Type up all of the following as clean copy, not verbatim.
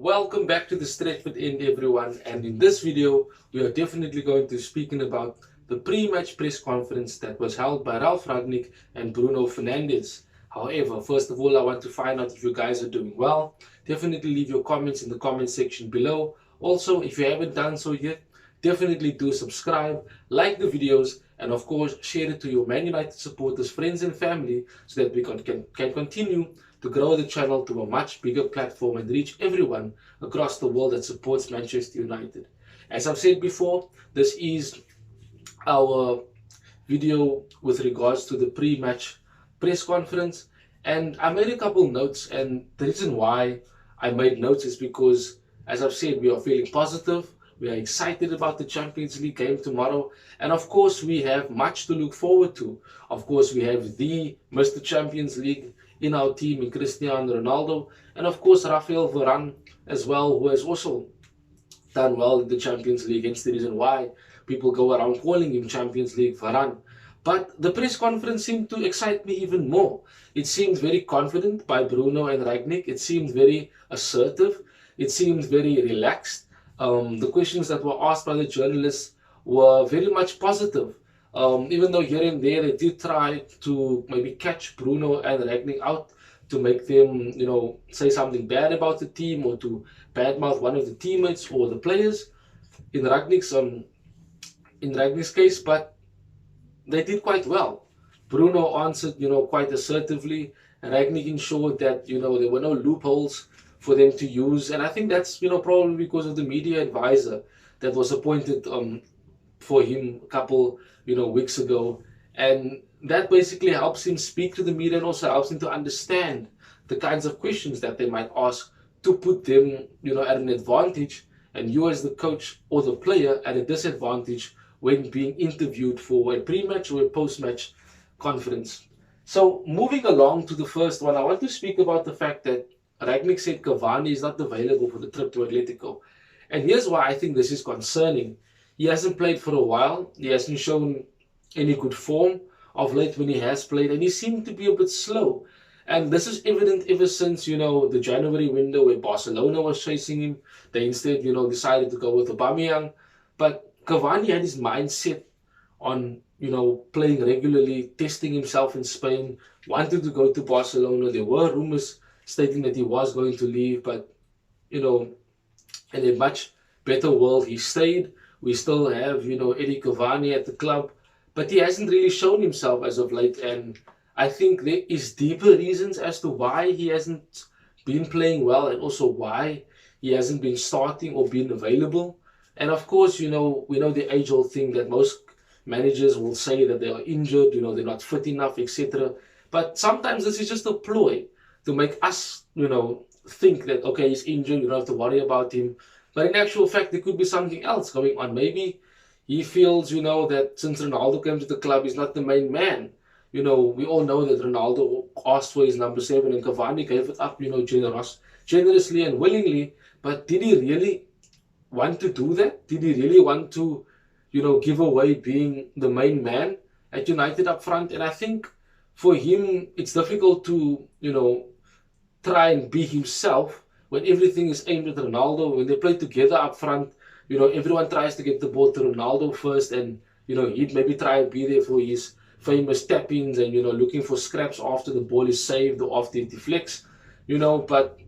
Welcome back to the Stretford End, everyone, and in this video we are definitely going to be speaking about the pre-match press conference that was held by Ralph Rangnick and Bruno Fernandes. However, first of all, I want to find out if you guys are doing well. Definitely leave your comments in the comment section below. Also, if you haven't done so yet, definitely do subscribe, like the videos, and of course share it to your Man United supporters, friends and family so that we can continue to grow the channel to a much bigger platform and reach everyone across the world that supports Manchester United. As I've said before, this is our video with regards to the pre-match press conference, and I made a couple notes, and the reason why I made notes is because, as I've said, we are feeling positive. We are excited about the Champions League game tomorrow, and of course we have much to look forward to. Of course we have the Mr. Champions League in our team in Cristiano Ronaldo, and of course Raphael Varane as well, who has also done well in the Champions League, hence the reason why people go around calling him Champions League Varane. But the press conference seemed to excite me even more. It seemed very confident by Bruno and Rangnick. It seemed very assertive. It seemed very relaxed. The questions that were asked by the journalists were very much positive. Even though here and there they did try to maybe catch Bruno and Rangnick out to make them, say something bad about the team or to badmouth one of the teammates or the players in Rangnick's case, but they did quite well. Bruno answered, quite assertively, and Rangnick ensured that, there were no loopholes for them to use, and I think that's, probably because of the media advisor that was appointed for him a couple, weeks ago, and that basically helps him speak to the media and also helps him to understand the kinds of questions that they might ask to put them, at an advantage, and you as the coach or the player at a disadvantage when being interviewed for a pre-match or a post-match conference. So moving along to the first one, I want to speak about the fact that Rangnick said Cavani is not available for the trip to Atletico. And here's why I think this is concerning. He hasn't played for a while. He hasn't shown any good form of late when he has played, and he seemed to be a bit slow. And this is evident ever since, the January window where Barcelona was chasing him. They instead, decided to go with Aubameyang. But Cavani had his mind set on, playing regularly, testing himself in Spain, wanted to go to Barcelona. There were rumors stating that he was going to leave, but, in a much better world, he stayed. We still have, Eddie Cavani at the club, but he hasn't really shown himself as of late, and I think there is deeper reasons as to why he hasn't been playing well and also why he hasn't been starting or been available. And of course, we know the age-old thing that most managers will say that they are injured, they're not fit enough, etc. But sometimes this is just a ploy to make us, think that, okay, he's injured, you don't have to worry about him. But in actual fact, there could be something else going on. Maybe he feels, that since Ronaldo came to the club, he's not the main man. We all know that Ronaldo asked for his number 7 and Cavani gave it up, generously and willingly. But did he really want to do that? Did he really want to, give away being the main man at United up front? And I think for him, it's difficult to, try and be himself when everything is aimed at Ronaldo. When they play together up front, everyone tries to get the ball to Ronaldo first, and, he'd maybe try and be there for his famous tap-ins and, looking for scraps after the ball is saved or after it deflects, but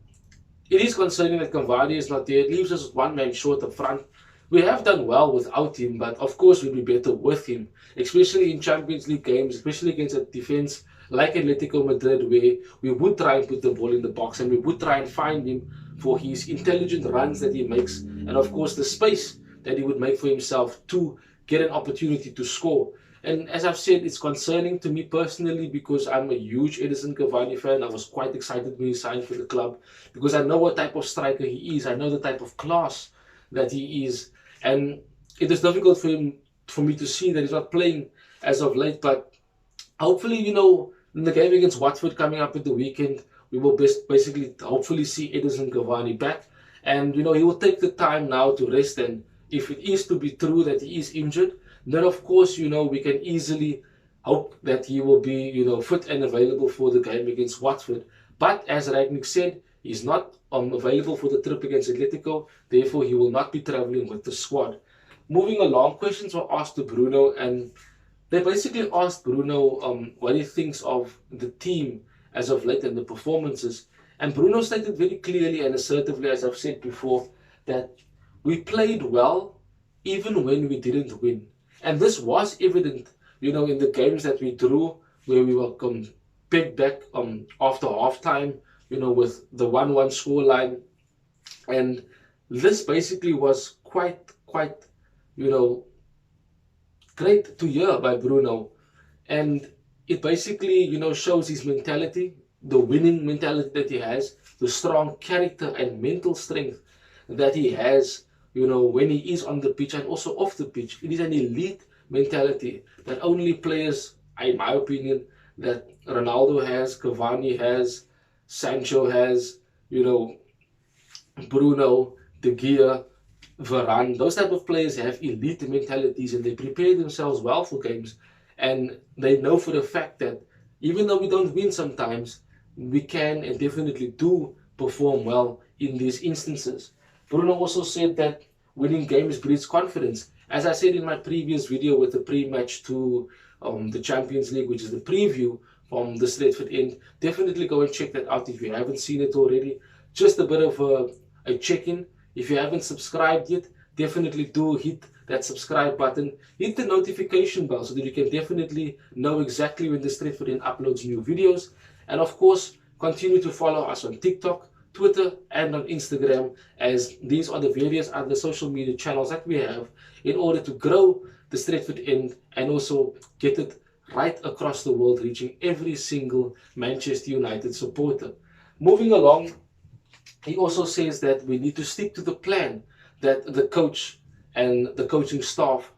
it is concerning that Cavani is not there. It leaves us with one man short up front. We have done well without him, but of course we'd be better with him, especially in Champions League games, especially against a defense like Atletico Madrid, where we would try and put the ball in the box and we would try and find him for his intelligent runs that he makes, and of course the space that he would make for himself to get an opportunity to score. And as I've said, it's concerning to me personally because I'm a huge Edison Cavani fan. I was quite excited when he signed for the club because I know what type of striker he is. I know the type of class that he is. And it is difficult for me to see that he's not playing as of late. But hopefully, in the game against Watford coming up at the weekend, we will basically hopefully see Edison Cavani back. And, he will take the time now to rest. And if it is to be true that he is injured, then of course, we can easily hope that he will be, fit and available for the game against Watford. But as Rangnick said, he's not available for the trip against Atletico. Therefore, he will not be traveling with the squad. Moving along, questions were asked to Bruno, and they basically asked Bruno what he thinks of the team as of late and the performances. And Bruno stated very clearly and assertively, as I've said before, that we played well even when we didn't win. And this was evident, in the games that we drew, where we were pegged back after halftime, with the 1-1 scoreline. And this basically was quite, great to hear by Bruno. And it basically, shows his mentality, the winning mentality that he has, the strong character and mental strength that he has, when he is on the pitch and also off the pitch. It is an elite mentality that only players, in my opinion, that Ronaldo has, Cavani has, Sancho has, Bruno, De Gea, Varane, those type of players have elite mentalities and they prepare themselves well for games. And they know for the fact that even though we don't win sometimes, we can and definitely do perform well in these instances. Bruno also said that winning games breeds confidence. As I said in my previous video with the pre-match to the Champions League, which is the preview from the Stretford end, definitely go and check that out if you haven't seen it already. Just a bit of a check-in. If you haven't subscribed yet, definitely do hit that subscribe button. Hit the notification bell so that you can definitely know exactly when the Stretford end uploads new videos. And of course, continue to follow us on TikTok, Twitter, and on Instagram, as these are the various other social media channels that we have in order to grow the Stretford end and also get it right across the world, reaching every single Manchester United supporter. Moving along, he also says that we need to stick to the plan that the coach and the coaching staff,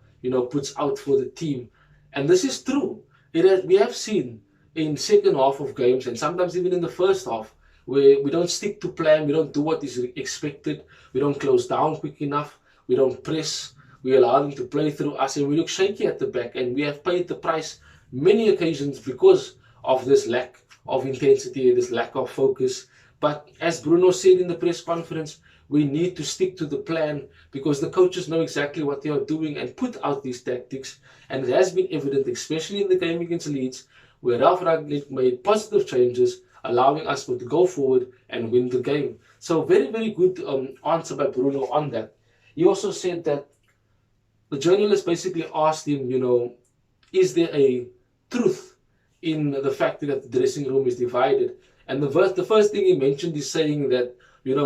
puts out for the team. And this is true. We have seen in second half of games, and sometimes even in the first half, where we don't stick to plan, we don't do what is expected, we don't close down quick enough, we don't press, we allow them to play through us, and we look shaky at the back, and we have paid the price many occasions because of this lack of intensity, this lack of focus. But as Bruno said in the press conference, we need to stick to the plan because the coaches know exactly what they are doing and put out these tactics. And it has been evident, especially in the game against Leeds, where Ralph Rangnick made positive changes, allowing us to go forward and win the game. So very, very good answer by Bruno on that. He also said that the journalist basically asked him, is there a truth in the fact that the dressing room is divided? And the first thing he mentioned is saying that,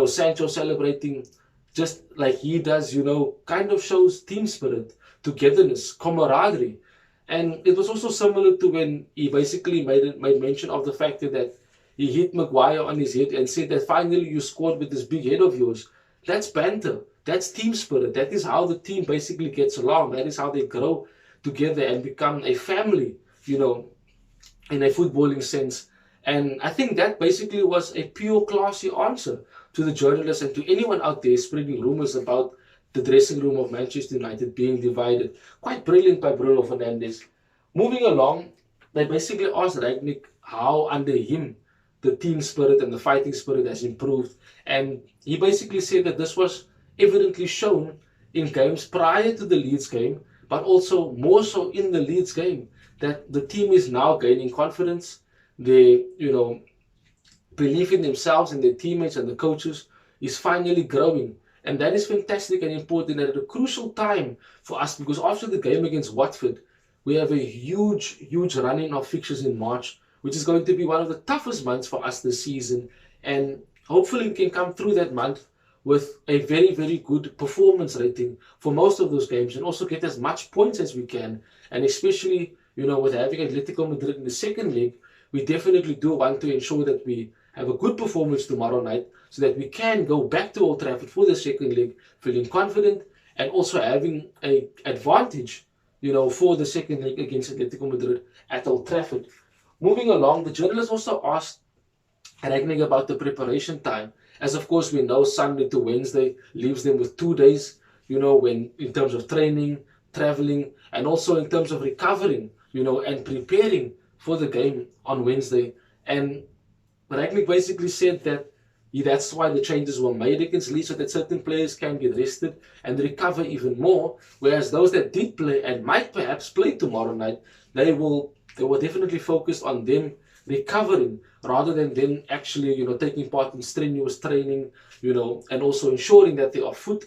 Sancho celebrating just like he does, kind of shows team spirit, togetherness, camaraderie. And it was also similar to when he basically made mention of the fact that he hit Maguire on his head and said that finally you scored with this big head of yours. That's banter. That's team spirit. That is how the team basically gets along. That is how they grow together and become a family, in a footballing sense. And I think that basically was a pure classy answer to the journalists and to anyone out there spreading rumors about the dressing room of Manchester United being divided. Quite brilliant by Bruno Fernandes. Moving along, they basically asked Rangnick how under him the team spirit and the fighting spirit has improved. And he basically said that this was evidently shown in games prior to the Leeds game, but also more so in the Leeds game, that the team is now gaining confidence. They, belief in themselves and their teammates and the coaches is finally growing. And that is fantastic and important at a crucial time for us, because after the game against Watford, we have a huge run-in of fixtures in March, which is going to be one of the toughest months for us this season. And hopefully we can come through that month with a very, very good performance rating for most of those games and also get as much points as we can. And especially, with having Atletico Madrid in the second leg, we definitely do want to ensure that we have a good performance tomorrow night so that we can go back to Old Trafford for the second leg feeling confident and also having an advantage, for the second leg against Atletico Madrid at Old Trafford. Moving along, the journalist also asked Rangnick about the preparation time. As of course we know, Sunday to Wednesday leaves them with 2 days, when in terms of training, traveling, and also in terms of recovering, and preparing for the game on Wednesday. And Rangnick basically said that That's why the changes were made against Leeds, so that certain players can get rested and recover even more. Whereas those that did play and might perhaps play tomorrow night, they were definitely focused on them recovering rather than them actually, taking part in strenuous training, and also ensuring that they are fit,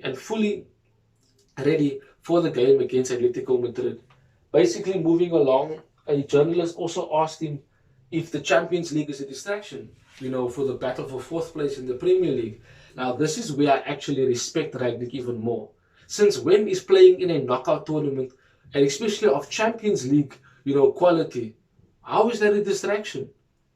and fully ready for the game against Atletico Madrid. Basically, moving along, a journalist also asked him if the Champions League is a distraction, for the battle for fourth place in the Premier League. Now, this is where I actually respect Rangnick even more. Since when he's playing in a knockout tournament, and especially of Champions League, quality, how is that a distraction?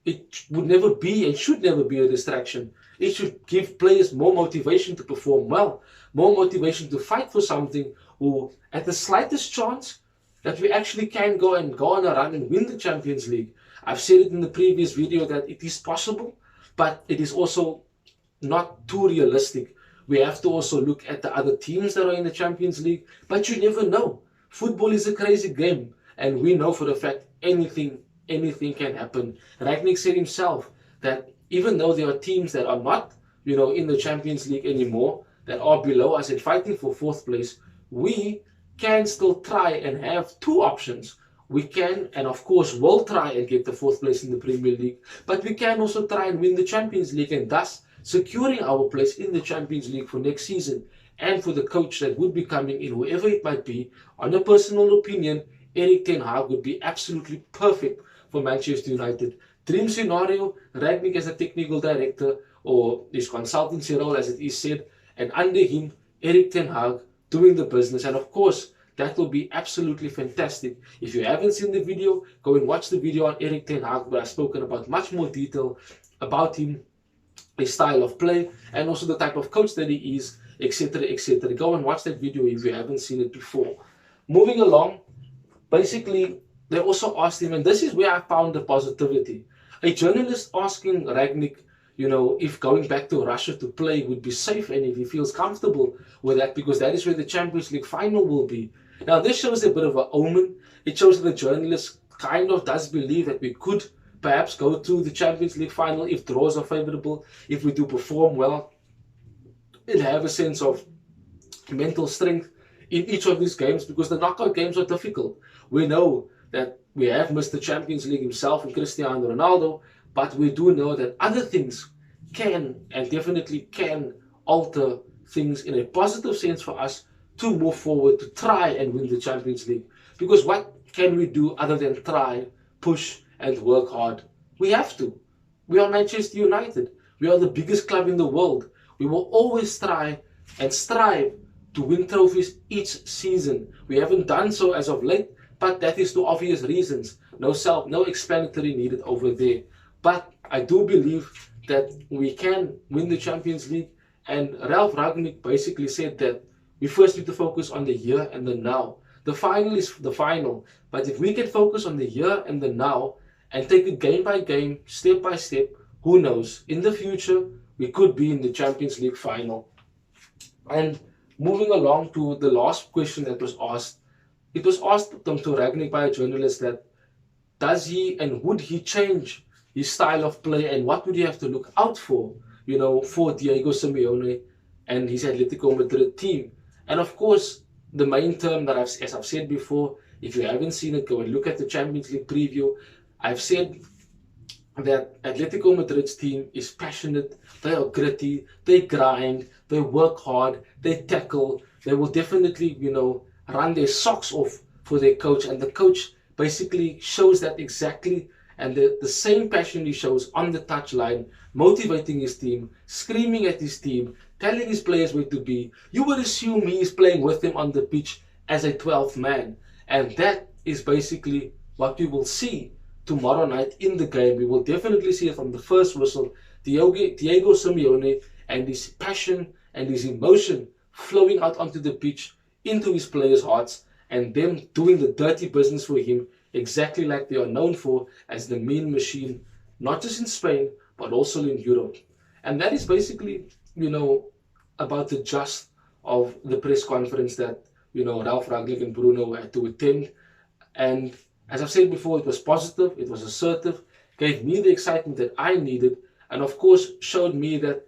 It would never be and should never be a distraction. It should give players more motivation to perform well, more motivation to fight for something, or at the slightest chance that we actually can go on a run and win the Champions League. I've said it in the previous video that it is possible, but it is also not too realistic. We have to also look at the other teams that are in the Champions League, but you never know. Football is a crazy game, and we know for a fact anything can happen. Rangnick said himself that even though there are teams that are not, in the Champions League anymore, that are below us and fighting for fourth place, we can still try and have two options. We can, and of course will, try and get the fourth place in the Premier League, but we can also try and win the Champions League, and thus securing our place in the Champions League for next season. And for the coach that would be coming in, whoever it might be, on a personal opinion, Erik ten Hag would be absolutely perfect for Manchester United. Dream scenario, Rangnick as a technical director, or his consultancy role as it is said, and under him, Erik ten Hag doing the business. And of course, that will be absolutely fantastic. If you haven't seen the video, go and watch the video on Erik ten Hag, where I've spoken about much more detail about him, his style of play, and also the type of coach that he is, etc., etc. Go and watch that video if you haven't seen it before. Moving along, basically, they also asked him, and this is where I found the positivity. A journalist asking Rangnick, if going back to Russia to play would be safe and if he feels comfortable with that, because that is where the Champions League final will be. Now, this shows a bit of an omen. It shows that the journalist kind of does believe that we could perhaps go to the Champions League final if draws are favorable, if we do perform well, and have a sense of mental strength in each of these games, because the knockout games are difficult. We know that we have Mr. Champions League himself and Cristiano Ronaldo, but we do know that other things can and definitely can alter things in a positive sense for us to move forward, to try and win the Champions League. Because what can we do other than try, push, and work hard? We have to. We are Manchester United. We are the biggest club in the world. We will always try and strive to win trophies each season. We haven't done so as of late, but that is for obvious reasons. No explanatory needed over there. But I do believe that we can win the Champions League, and Ralph Rangnick basically said that we first need to focus on the here and the now. The final is the final, but if we can focus on the here and the now and take it game by game, step by step, who knows, in the future we could be in the Champions League final. And moving along to the last question that was asked, it was asked to Rangnick by a journalist that does he and would he change his style of play, and what would he have to look out for, for Diego Simeone and his Atletico Madrid team. And of course, the main term that as I've said before, if you haven't seen it, go and look at the Champions League preview. I've said that Atletico Madrid's team is passionate, they are gritty, they grind, they work hard, they tackle, they will definitely, run their socks off for their coach, and the coach basically shows that exactly, and the same passion he shows on the touchline, motivating his team, screaming at his team, telling his players where to be. You would assume he is playing with them on the pitch as a 12th man, and that is basically what we will see tomorrow night in the game. We will definitely see it from the first whistle. Diego Simeone and his passion and his emotion flowing out onto the pitch, into his players' hearts, and them doing the dirty business for him, exactly like they are known for as the mean machine, not just in Spain, but also in Europe. And that is basically, about the gist of the press conference that, Ralph Rangnick and Bruno had to attend. And as I've said before, it was positive, it was assertive, gave me the excitement that I needed. and of course showed me that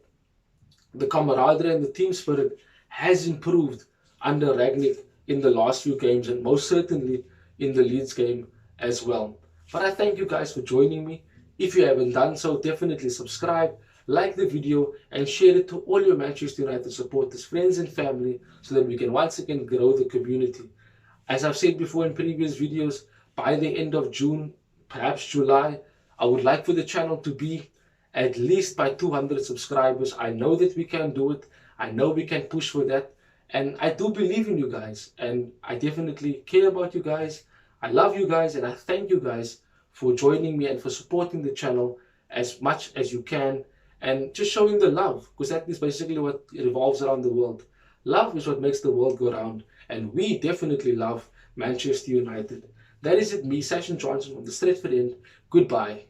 the camaraderie and the team spirit has improved under Ragnick in the last few games, and most certainly in the Leeds game as well. But I thank you guys for joining me. If you haven't done so, definitely subscribe, like the video, and share it to all your Manchester United supporters, friends and family, so that we can once again grow the community. As I've said before in previous videos, by the end of June, perhaps July, I would like for the channel to be at least by 200 subscribers. I know that we can do it. I know we can push for that. And I do believe in you guys. And I definitely care about you guys. I love you guys, and I thank you guys for joining me and for supporting the channel as much as you can. And just showing the love, because that is basically what revolves around the world. Love is what makes the world go round. And we definitely love Manchester United. That is it, me, Session Johnson from the Stretford end. Goodbye.